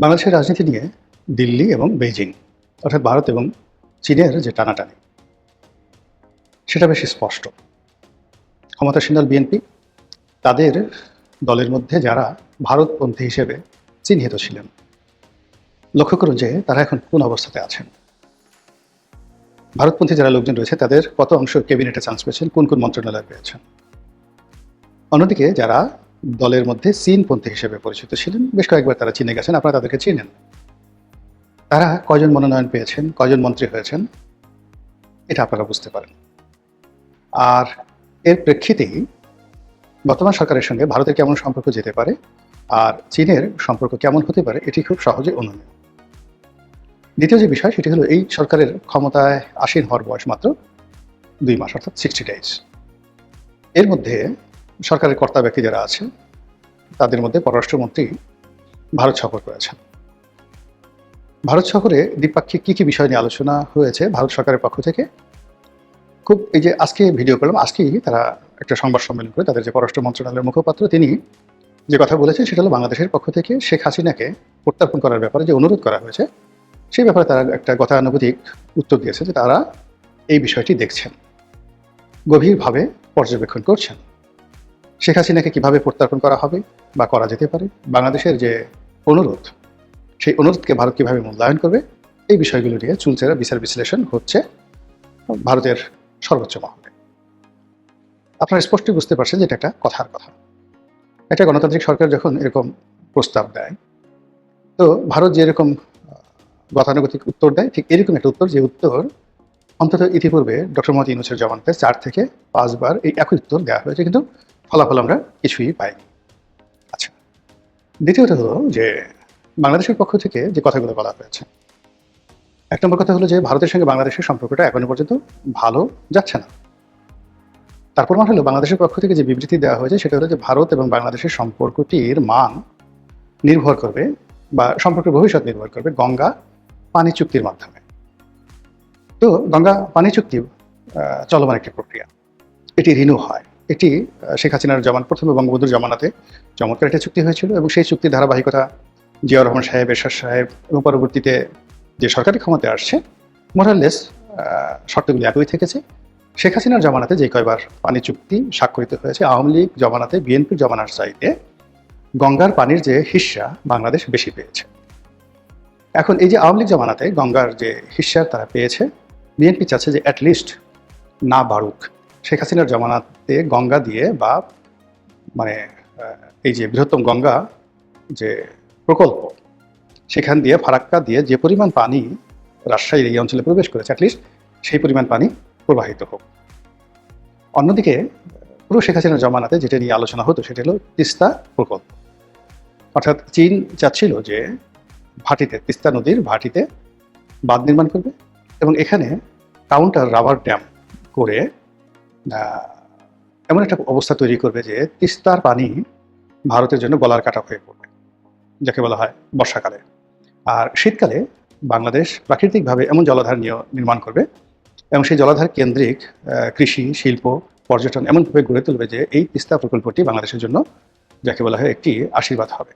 বাংলাদেশের রাজনীতি নিয়ে দিল্লি এবং বেইজিং অর্থাৎ ভারত এবং চীনের যে টানাটানি সেটা বেশ স্পষ্ট। ক্ষমতাসীন দল বিএনপি তাদের দলের মধ্যে যারা ভারতপন্থী হিসেবে চিহ্নিত ছিলেন, লক্ষ্য করুন যে তারা এখন কোন অবস্থাতে আছেন। ভারতপন্থী যারা লোকজন রয়েছে তাদের কত অংশ ক্যাবিনেটে চান্স পেয়েছেন, কোন কোন মন্ত্রণালয় পেয়েছেন। অন্যদিকে যারা দলের মধ্যে চীনপন্থী হিসেবে পরিচিত ছিলেন, বেশ কয়েকবার তারা চীনে গেছেন, আপনারা তাদেরকে চিনেন। তারা কয়জন মনোনয়ন পেয়েছেন, কয়জন মন্ত্রী হয়েছেন, এটা আপনারা বুঝতে পারেন। আর এর প্রেক্ষিতেই বর্তমান সরকারের সঙ্গে ভারতের কেমন সম্পর্ক যেতে পারে আর চীনের সম্পর্ক কেমন হতে পারে এটি খুব সহজে অনুমেয়। দ্বিতীয় যে বিষয় সেটি হলো এই সরকারের ক্ষমতায় আসীন হওয়ার বয়স মাত্র 2 মাস, অর্থাৎ 60 days। এর মধ্যে সরকারের কর্তা ব্যক্তি যারা আছে তাদের মধ্যে পররাষ্ট্রমন্ত্রী ভারত সফর করেছেন। ভারত সফরে দ্বিপাক্ষিক কী কী বিষয় নিয়ে আলোচনা হয়েছে ভারত সরকারের পক্ষ থেকে, খুব এই যে আজকে ভিডিও করলাম, আজকেই তারা একটা সংবাদ সম্মেলন করে তাদের যে পররাষ্ট্র মন্ত্রণালয়ের মুখপাত্র তিনি যে কথা বলেছেন সেটা হলো বাংলাদেশের পক্ষ থেকে শেখ হাসিনাকে প্রত্যার্পণ করার ব্যাপারে যে অনুরোধ করা হয়েছে সেই ব্যাপারে তারা একটা গতানুগতিক উত্তর দিয়েছে যে তারা এই বিষয়টি দেখছেন, গভীরভাবে পর্যবেক্ষণ করছেন। শেখ হাসিনাকে কিভাবে প্রত্যার্পণ করা হবে বা করা যেতে পারে, বাংলাদেশের যে অনুরোধ সেই অনুরোধকে ভারত কিভাবে মূল্যায়ন করবে, এই বিষয়গুলো নিয়ে চুলচেরা বিচার বিশ্লেষণ হচ্ছে ভারতের সর্বোচ্চ মহলে। আপনারা স্পষ্টই বুঝতে পারছেন যে এটা একটা কথার কথা। একটা গণতান্ত্রিক সরকার যখন এরকম প্রস্তাব দেয়, তো ভারত যেরকম গতানুগতিক উত্তর দেয়, ঠিক এরকম একটা উত্তর, যে উত্তর অন্তত ইতিপূর্বে ডক্টর মোহাম্মদ ইউনূসের জমানাতে 4 থেকে 5 বার এই একই উত্তর দেওয়া হয়েছে, কিন্তু ফলাফল আমরা কিছুই পাইনি। আচ্ছা, দ্বিতীয়ত হলো যে বাংলাদেশের পক্ষ থেকে যে কথাগুলো বলা হয়েছে, 1 নম্বর কথা হলো যে ভারতের সঙ্গে বাংলাদেশের সম্পর্কটা এখনো পর্যন্ত ভালো যাচ্ছে না। তার প্রমাণ হলো বাংলাদেশের পক্ষ থেকে যে বিবৃতি দেওয়া হয়েছে সেটা হলো যে ভারত এবং বাংলাদেশের সম্পর্কটির মান নির্ভর করবে বা সম্পর্কের ভবিষ্যৎ নির্ভর করবে গঙ্গা পানি চুক্তির মাধ্যমে। তো গঙ্গা পানি চুক্তি চলমান একটি প্রক্রিয়া, এটি রিনিউ হয়। এটি শেখ হাসিনার প্রথমে বঙ্গবন্ধুর জমানাতে চমৎকার একটা চুক্তি হয়েছিল এবং সেই চুক্তির ধারাবাহিকতা জিয়াউর রহমান সাহেব, এরশাদ সাহেব এবং পরবর্তীতে যে সরকারি ক্ষমতায় আসছে মোরাললেস শর্তগুলি একই থেকেছে। শেখ হাসিনার জমানাতে যে কয়বার পানি চুক্তি স্বাক্ষরিত হয়েছে, আওয়ামী লীগ জমানাতে বিএনপির জমানার চাইতে গঙ্গার পানির যে হিস্সা বাংলাদেশ বেশি পেয়েছে। এখন এই যে আওয়ামী লীগ জমানাতে গঙ্গার যে হিস্সা তারা পেয়েছে, বিএনপি চাচ্ছে যে অ্যাটলিস্ট না বাড়ুক। শেখ হাসিনার জমানাতে গঙ্গা দিয়ে বা মানে এই যে বৃহত্তম গঙ্গা যে প্রকল্প, সেখান দিয়ে ফারাক্কা দিয়ে যে পরিমাণ পানি রাজশাহীর এই অঞ্চলে প্রবেশ করেছে, অ্যাটলিস্ট সেই পরিমাণ পানি প্রবাহিত হোক। অন্যদিকে পুরো শেখ হাসিনার জমানাতে যেটা নিয়ে আলোচনা হতো সেটা হলো তিস্তা প্রকল্প, অর্থাৎ চীন চাচ্ছিল যে ভাটিতে, তিস্তা নদীর ভাটিতে বাঁধ নির্মাণ করবে এবং এখানে কাউন্টার রাবার ড্যাম করে এমন একটা অবস্থা তৈরি করবে যে তিস্তার পানি ভারতের জন্য গলার কাটা হয়ে পড়বে, যাকে বলা হয় বর্ষাকালে। আর শীতকালে বাংলাদেশ প্রাকৃতিকভাবে এমন জলাধার নির্মাণ করবে এবং সেই জলাধার কেন্দ্রিক কৃষি, শিল্প, পর্যটন এমনভাবে গড়ে তুলবে যে এই তিস্তা প্রকল্পটি বাংলাদেশের জন্য যাকে বলা হয় একটি আশীর্বাদ হবে।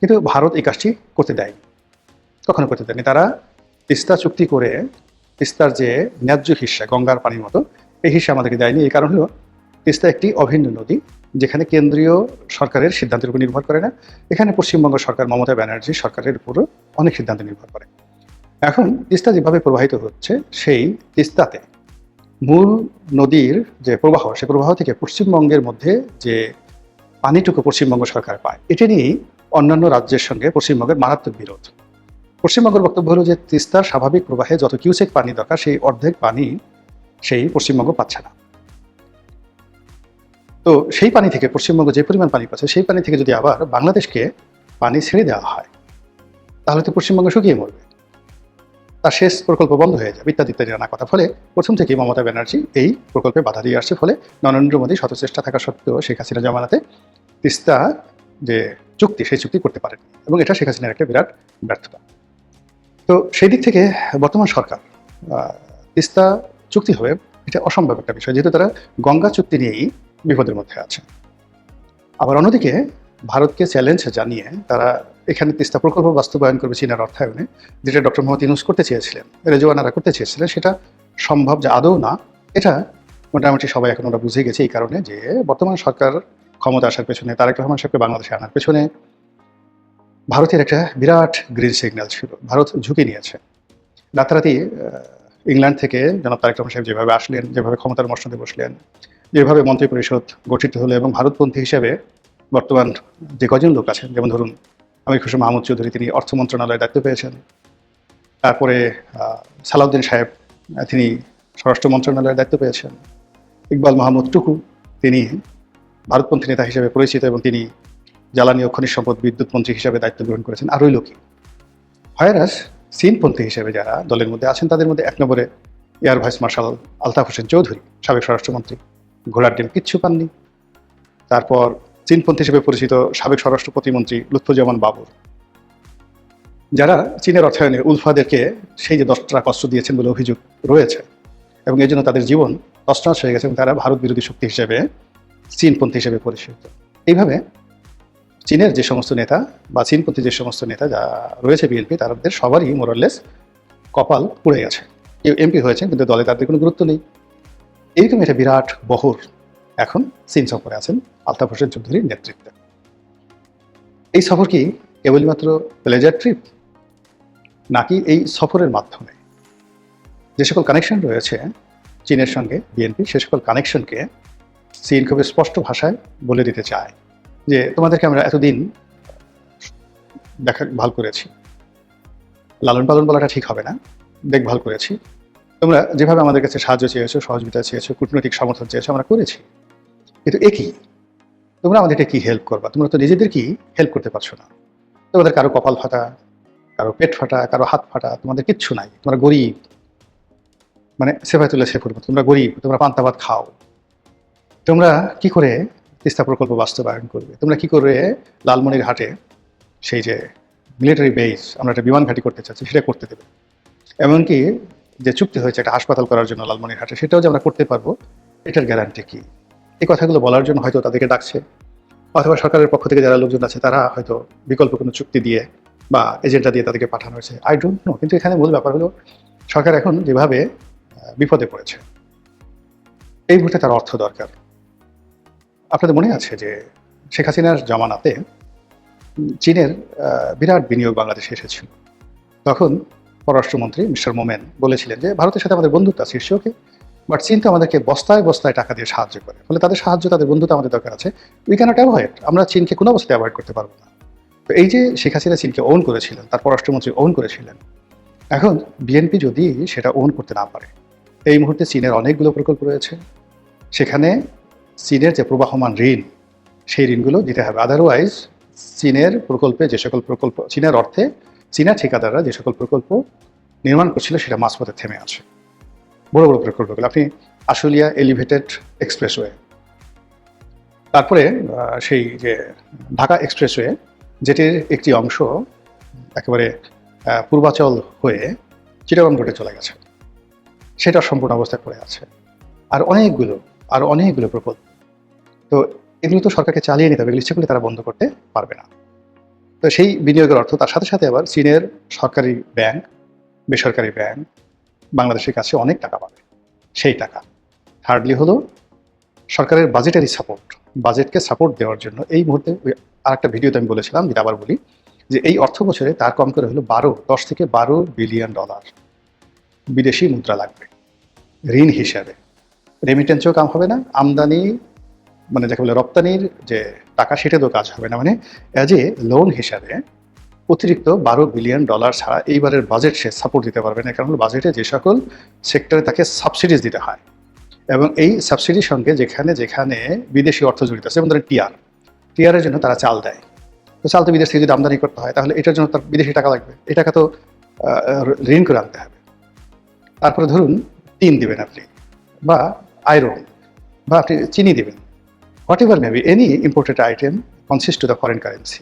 কিন্তু ভারত এই কাজটি করতে দেয়নি, কখনো করতে দেয়নি। তারা তিস্তা চুক্তি করে তিস্তার যে ন্যায্য হিস্সা গঙ্গার পানির মতো, এই হিস্সা আমাদেরকে দেয়নি। এই কারণ হলো তিস্তা একটি অভিন্ন নদী, যেখানে কেন্দ্রীয় সরকারের সিদ্ধান্তের উপর নির্ভর করে না। এখানে পশ্চিমবঙ্গ সরকার, মমতা ব্যানার্জি সরকারের উপরও অনেক সিদ্ধান্ত নির্ভর করে। এখন তিস্তা যেভাবে প্রবাহিত হচ্ছে, সেই তিস্তাতে মূল নদীর যে প্রবাহ, সে প্রবাহ থেকে পশ্চিমবঙ্গের মধ্যে যে পানিটুকু পশ্চিমবঙ্গ সরকার পায়, এটা নিয়েই অন্যান্য রাজ্যের সঙ্গে পশ্চিমবঙ্গের মারাত্মক বিরোধ। পশ্চিমবঙ্গের বক্তব্য হলো যে তিস্তার স্বাভাবিক প্রবাহে যত কিউসেক পানি দরকার সেই অর্ধেক পানি সেই পশ্চিমবঙ্গ পাচ্ছে না। তো সেই পানি থেকে পশ্চিমবঙ্গ যে পরিমাণ পানি পাচ্ছে, সেই পানি থেকে যদি আবার বাংলাদেশকে পানি ছেড়ে দেওয়া হয়, তাহলে তো পশ্চিমবঙ্গ শুকিয়ে মরবে, তার শেষ প্রকল্প বন্ধ হয়ে যাবে, ইত্যাদি ইত্যাদি নানা কথা। ফলে প্রথম থেকেই মমতা ব্যানার্জি এই প্রকল্পে বাধা দিয়ে আসছে। ফলে নরেন্দ্র মোদী শত চেষ্টা থাকা সত্ত্বেও শেখ হাসিনা জমানাতে তিস্তা যে চুক্তি, সেই চুক্তি করতে পারেন এবং এটা শেখ হাসিনার একটা বিরাট ব্যর্থতা। তো সেই দিক থেকে বর্তমান সরকার তিস্তা চুক্তি হবে এটা অসম্ভব একটা বিষয়, যেহেতু তারা গঙ্গা চুক্তি নিয়েই বিপদের মধ্যে আছে। আবার অন্যদিকে ভারতকে চ্যালেঞ্জ জানিয়ে তারা এখানে তিস্তা প্রকল্প বাস্তবায়ন করবে চীনের অর্থায়নে, যেটা ডক্টর মোহাম্মদ ইউনূস করতে চেয়েছিলেন, রেজওয়ানারা করতে চেয়েছিলেন, সেটা সম্ভব যে আদৌ না। এটা মোটামুটি সবাই এখন ওরা বুঝে গেছে এই কারণে যে বর্তমান সরকার ক্ষমতা আসার পেছনে, তারেক রহমান সাহেবকে বাংলাদেশে আনার পেছনে ভারতের একটা বিরাট গ্রিন সিগন্যাল ছিল। ভারত ঝুঁকি নিয়েছে। রাতারাতি ইংল্যান্ড থেকে জনাব তারেক রহমান সাহেব যেভাবে আসলেন, যেভাবে ক্ষমতার মসনদে বসলেন, যেভাবে মন্ত্রিপরিষদ গঠিত হলো এবং ভারতপন্থী হিসেবে বর্তমান যে কজন লোক আছেন, যেমন ধরুন আমির খসরু মাহমুদ চৌধুরী, তিনি অর্থ মন্ত্রণালয়ের দায়িত্ব পেয়েছেন। তারপরে সালাউদ্দিন সাহেব, তিনি স্বরাষ্ট্র মন্ত্রণালয়ের দায়িত্ব পেয়েছেন। ইকবাল মাহমুদ টুকু, তিনি ভারতপন্থী নেতা হিসেবে পরিচিত এবং তিনি জ্বালানি ও খনিজ সম্পদ বিদ্যুৎ মন্ত্রী হিসেবে দায়িত্ব গ্রহণ করেছেন। আর ওই লোকই ভাইরাস চীনপন্থী হিসেবে যারা দলের মধ্যে আছেন, তাদের মধ্যে এক নম্বরে air vice marshal Altaf Hossain Chowdhury, সাবেক স্বরাষ্ট্রমন্ত্রী, ঘোড়ার ডিম কিচ্ছু পাননি। তারপর চীনপন্থী হিসেবে পরিচিত সাবেক স্বরাষ্ট্র প্রতিমন্ত্রী লুৎফুজ্জামান বাবর, যারা চীনের অর্থায়নে উলফাদেরকে সেই যে 10 ট্রাক অস্ত্র দিয়েছেন বলে অভিযোগ রয়েছে এবং এই জন্য তাদের জীবন তছনছ হয়ে গেছে এবং তারা ভারত বিরোধী শক্তি হিসেবে, চীনপন্থী হিসেবে পরিচিত। এইভাবে চীনের যে সমস্ত নেতা বা চীনপন্থী যে সমস্ত নেতা যা রয়েছে বিএনপি, তাদের সবারই মোরাললেস কপাল পুড়ে গেছে। কেউ এমপি হয়েছে কিন্তু দলে তাদের কোনো গুরুত্ব নেই। এইরকম একটা বিরাট বহর এখন চীন সফরে আছেন আলতাফ হোসেন চৌধুরীর নেতৃত্বে। এই সফর কি কেবলমাত্র প্লেজার ট্রিপ, নাকি এই সফরের মাধ্যমে যে সকল কানেকশন রয়েছে চীনের সঙ্গে বিএনপি, সে সকল কানেকশনকে চীন খুব স্পষ্ট ভাষায় বলে দিতে চায় যে তোমাদেরকে আমরা এতদিন দেখভাল করেছি, লালন পালন বলাটা ঠিক হবে না, দেখভাল করেছি, তোমরা যেভাবে আমাদের কাছে সাহায্য চেয়েছো, সহযোগিতা চেয়েছো, কূটনৈতিক সমর্থন চেয়েছো, আমরা করেছি। কিন্তু একই তোমরা আমাদেরকে কি হেল্প করবা? তোমরা তো নিজেদেরকেই হেল্প করতে পারছো না। তোমাদের কারো কপাল ফাটা, কারো পেট ফাটা, কারো হাত ফাটা, তোমাদের কিচ্ছু নাই। তোমরা গরিব, মানে সেফাতুল্লাহ শেখুর মতো তোমরা গরিব, তোমরা পান্তা ভাত খাও। তোমরা কি করে তিস্তা প্রকল্প বাস্তবায়ন করবে? তোমরা কি করে লালমনিরহাটে সেই যে মিলিটারি বেস, আমরা একটা বিমান ঘাঁটি করতে চাচ্ছি, সেটা করতে দেবে? এমনকি যে চুক্তি হয়েছে একটা হাসপাতাল করার জন্য লালমনিরহাটে, সেটাও যে আমরা করতে পারবো, এটার গ্যারান্টি কি? এই কথাগুলো বলার জন্য হয়তো তাদেরকে ডাকছে, অথবা সরকারের পক্ষ থেকে যারা লোকজন আছে তারা হয়তো বিকল্প কোনো চুক্তি দিয়ে বা এজেন্ডা দিয়ে তাদেরকে পাঠানো হয়েছে, আই ডোন্ট নো। কিন্তু এখানে মূল ব্যাপার হলো সরকার এখন যেভাবে বিপদে পড়েছে, এই মুহূর্তে তার অর্থ দরকার। আপনাদের মনে আছে যে শেখ হাসিনার জামানাতে চীনের বিরাট বিনিয়োগ বাংলাদেশে এসেছিল। তখন পররাষ্ট্রমন্ত্রী মিস্টার মোমেন বলেছিলেন যে ভারতের সাথে আমাদের বন্ধুত্ব আছে, ওকে, বাট চীন তো আমাদেরকে বস্তায় বস্তায় টাকা দিয়ে সাহায্য করে, ফলে তাদের সাহায্য, তাদের বন্ধুত্ব আমাদের দরকার আছে। উই ক্যানট অ্যাভয়েড, আমরা চীনকে কোনো অবস্থায় অ্যাভয়েড করতে পারবো না। তো এই যে শেখ হাসিনা চীনকে ওন করেছিলেন, তার পররাষ্ট্রমন্ত্রী ওন করেছিলেন, এখন বিএনপি যদি সেটা ওন করতে না পারে, এই মুহূর্তে চীনের অনেকগুলো প্রকল্প রয়েছে, সেখানে চীনের যে প্রবাহমান ঋণ, সেই ঋণগুলো দিতে হবে। আদারওয়াইজ চীনের প্রকল্পে যে সকল প্রকল্প, চীনের অর্থে চীনা ঠিকাদাররা যে সকল প্রকল্প নির্মাণ করছিল, সেটা মাঝপথে থেমে আছে। বড় বড় প্রকল্পগুলো, আপনি আশুলিয়া এলিভেটেড এক্সপ্রেসওয়ে, তারপরে সেই যে ঢাকা এক্সপ্রেসওয়ে, যেটির একটি অংশ একেবারে পূর্বাচল হয়ে চিটাগং রোডে চলে গেছে, সেটা সম্পূর্ণ অবস্থায় পড়ে আছে। আর অনেকগুলো প্রকল্প। তো এগুলো তো সরকারকে চালিয়ে নিতে হবে, এগুলো ইচ্ছে করলে তারা বন্ধ করতে পারবে না। তো সেই বিনিয়োগের অর্থ, তার সাথে সাথে আবার চীনের সরকারি ব্যাংক, বেসরকারি ব্যাংক বাংলাদেশের কাছে অনেক টাকা পাবে। সেই টাকা থার্ডলি হলো সরকারের বাজেটারি সাপোর্ট, বাজেটকে সাপোর্ট দেওয়ার জন্য এই মুহূর্তে আর একটা ভিডিওতে আমি বলেছিলাম, যেটা আবার বলি, যে এই অর্থ বছরে তার কম করে হলো 10 থেকে 12 বিলিয়ন ডলার বিদেশি মুদ্রা লাগবে ঋণ হিসাবে। রেমিটেন্সও কাম হবে না, আমদানি মানে যাকে বলে রপ্তানির যে টাকা, সেটাতেও কাজ হবে না। মানে অ্যাজ এ লোন হিসাবে অতিরিক্ত 12 বিলিয়ন ডলার ছাড়া এইবারের বাজেট সে সাপোর্ট দিতে পারবে না। কারণ বাজেটে যে সকল সেক্টরে তাকে সাবসিডিজ দিতে হয়, এবং এই সাবসিডির সঙ্গে যেখানে যেখানে বিদেশি অর্থ জড়িত আছে, যেমন ধরেন টিআরের জন্য তারা চাল দেয়, তো চাল তো বিদেশ থেকে যদি আমদানি করতে হয়, তাহলে এটার জন্য তার বিদেশি টাকা লাগবে, এই টাকা তো ঋণ করে আনতে হবে। তারপরে ধরুন টিন দিবেন আপনি, বা আয়রন, বা আপনি চিনি দিবেন, what ever maybe any imported item consist to the foreign currency,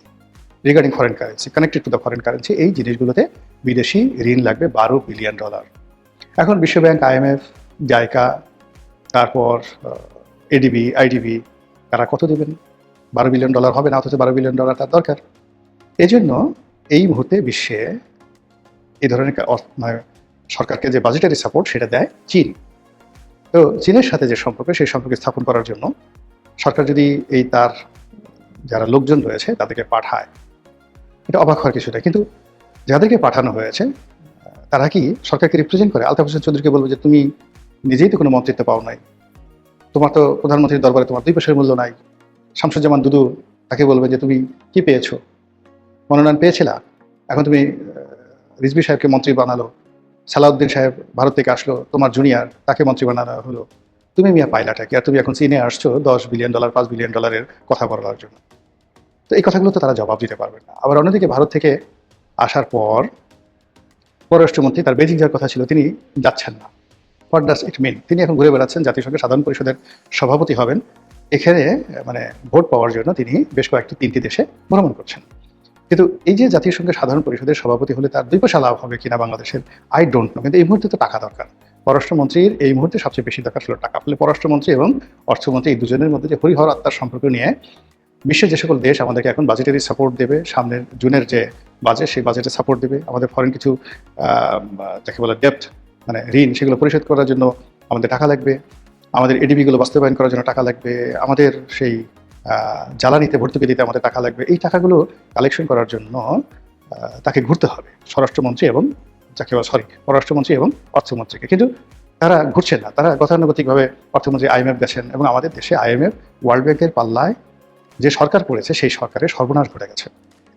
regarding foreign currency, connected to the foreign currency, এই জিনিসগুলোতে বিদেশি ঋণ লাগবে 12 বিলিয়ন ডলার। এখন বিশ্বব্যাংক, IMF, জাইকা, তারপর এডিবি, আইডিবি, তারা কত দেবেন? 12 বিলিয়ন ডলার হবে না, অথচ 12 বিলিয়ন ডলার তার দরকার। এই জন্য এই মুহূর্তে বিশ্বে এই ধরনের মানে সরকারকে যে বাজেটারি সাপোর্ট সেটা দেয় চীন। তো চীনের সাথে যে সম্পর্ক সেই সম্পর্ক স্থাপন করার জন্য সরকার যদি এই তার যারা লোকজন রয়েছে তাদেরকে পাঠায়, এটা অবাক হওয়ার কিছু না। কিন্তু যাদেরকে পাঠানো হয়েছে তারা কি সরকারকে রিপ্রেজেন্ট করে? আলতাফ হোসেন চৌধুরীকে বলবো যে তুমি নিজেই তো কোনো মন্ত্রিত্ব পাও নাই, তোমার তো প্রধানমন্ত্রীর দরবারে তোমার 2 পয়সার মূল্য নাই। শামসুজ্জামান দুদু তাকে বলবে যে তুমি কি পেয়েছো, মনোনয়ন পেয়েছিলা, এখন তুমি রিজভী সাহেবকে মন্ত্রী বানালো, সালাউদ্দিন সাহেব ভারত থেকে আসলো তোমার জুনিয়র, তাকে মন্ত্রী বানানো হলো, তুমি মিয়া পাইলাটা কি? আর তুমি এখন চীনে আসছো $10 বিলিয়ন $5 বিলিয়ন কথা বলার জন্য। তো এই কথাগুলো তো তারা জবাব দিতে পারবে না। আবার অন্যদিকে ভারত থেকে আসার পর পররাষ্ট্রমন্ত্রী তার বেজিং যাওয়ার কথা ছিল, তিনি যাচ্ছেন না। হোয়াট ডাজ ইট মিন? তিনি এখন ঘুরে বেড়াচ্ছেন, জাতিসংঘের সাধারণ পরিষদের সভাপতি হবেন। এখানে মানে ভোট পাওয়ার জন্য তিনি বেশ কয়েকটি 3টি দেশে ভ্রমণ করছেন। কিন্তু এই যে জাতিসংঘের সাধারণ পরিষদের সভাপতি হলে তার 2 পয়সা লাভ হবে কিনা বাংলাদেশের, আই ডোন্ট নো। কিন্তু এই মুহূর্তে তো টাকা দরকার। পররাষ্ট্রমন্ত্রীর এই মুহূর্তে সবচেয়ে বেশি দরকার ছিল টাকা। ফলে পররাষ্ট্রমন্ত্রী এবং অর্থমন্ত্রী এই দুজনের মধ্যে যে হরিহর আত্মার সম্পর্ক নিয়ে বিশ্বের যে সকল দেশ আমাদেরকে এখন বাজেটারি সাপোর্ট দেবে, সামনের জুনের যে বাজেট সেই বাজেটে সাপোর্ট দেবে, আমাদের ফরেন কিছু যাকে বলে ডেপ্ট মানে ঋণ সেগুলো পরিশোধ করার জন্য আমাদের টাকা লাগবে, আমাদের এডিবিগুলো বাস্তবায়ন করার জন্য টাকা লাগবে, আমাদের সেই জ্বালানিতে ভর্তুকি দিতে আমাদের টাকা লাগবে। এই টাকাগুলো কালেকশন করার জন্য তাকে ঘুরতে হবে স্বরাষ্ট্রমন্ত্রী এবং পররাষ্ট্রমন্ত্রী এবং অর্থমন্ত্রীকে। কিন্তু তারা ঘুরছেন না, তারা গতানুগতিকভাবে অর্থমন্ত্রী IMF গেছেন এবং আমাদের দেশে IMF ওয়ার্ল্ড ব্যাংকের পাল্লায় যে সরকার পড়েছে সেই সরকারের সর্বনাশ ঘটে গেছে।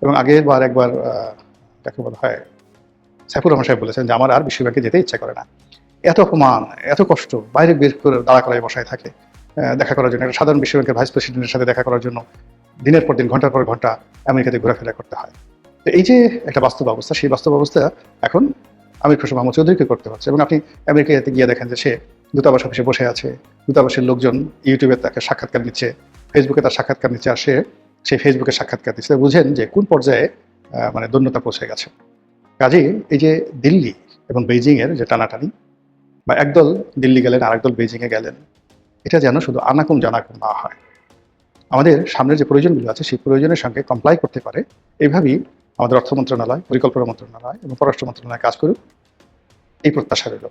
এবং আগেরবার একবার যাকে বলা হয় সাইফুর রহমান সাহেব বলেছেন যে আমার আর বিশ্বব্যাংকে যেতে ইচ্ছা করে না, এত অপমান, এত কষ্ট, বাইরে বের করে দাঁড়া করায় বসায় থাকে দেখা করার জন্য। একটা সাধারণ বিশ্বব্যাংকের ভাইস প্রেসিডেন্টের সাথে দেখা করার জন্য দিনের পর দিন ঘন্টার পর ঘন্টা আমেরিকাতে ঘোরাফেরা করতে হয়। তো এই যে একটা বাস্তব অবস্থা, সেই বাস্তব অবস্থা এখন আমির খসরু মাহমুদ চৌধুরীকে করতে হচ্ছে। এবং আপনি আমেরিকাতে গিয়ে দেখেন যে সে দূতাবাস অফিসে বসে আছে, দূতাবাসের লোকজন ইউটিউবে তাকে সাক্ষাৎকার দিচ্ছে, ফেসবুকে তার সাক্ষাৎকার নিচ্ছে, আর সেই ফেসবুকে সাক্ষাৎকার দিচ্ছে। বুঝেন যে কোন পর্যায়ে মানে দন্যতা পৌঁছে গেছে। কাজেই এই যে দিল্লি এবং বেইজিংয়ের যে টানাটানি, বা একদল দিল্লি গেলেন আর একদল বেইজিংয়ে গেলেন, এটা যেন শুধু আনাকুম জানাকুম না হয়। আমাদের সামনের যে প্রয়োজনগুলো আছে সেই প্রয়োজনের সঙ্গে কমপ্লাই করতে পারে, এইভাবেই আমাদের অর্থ মন্ত্রণালয়, পরিকল্পনা মন্ত্রণালয় এবং পররাষ্ট্র মন্ত্রণালয় কাজ করুক, এই প্রত্যাশা রইল।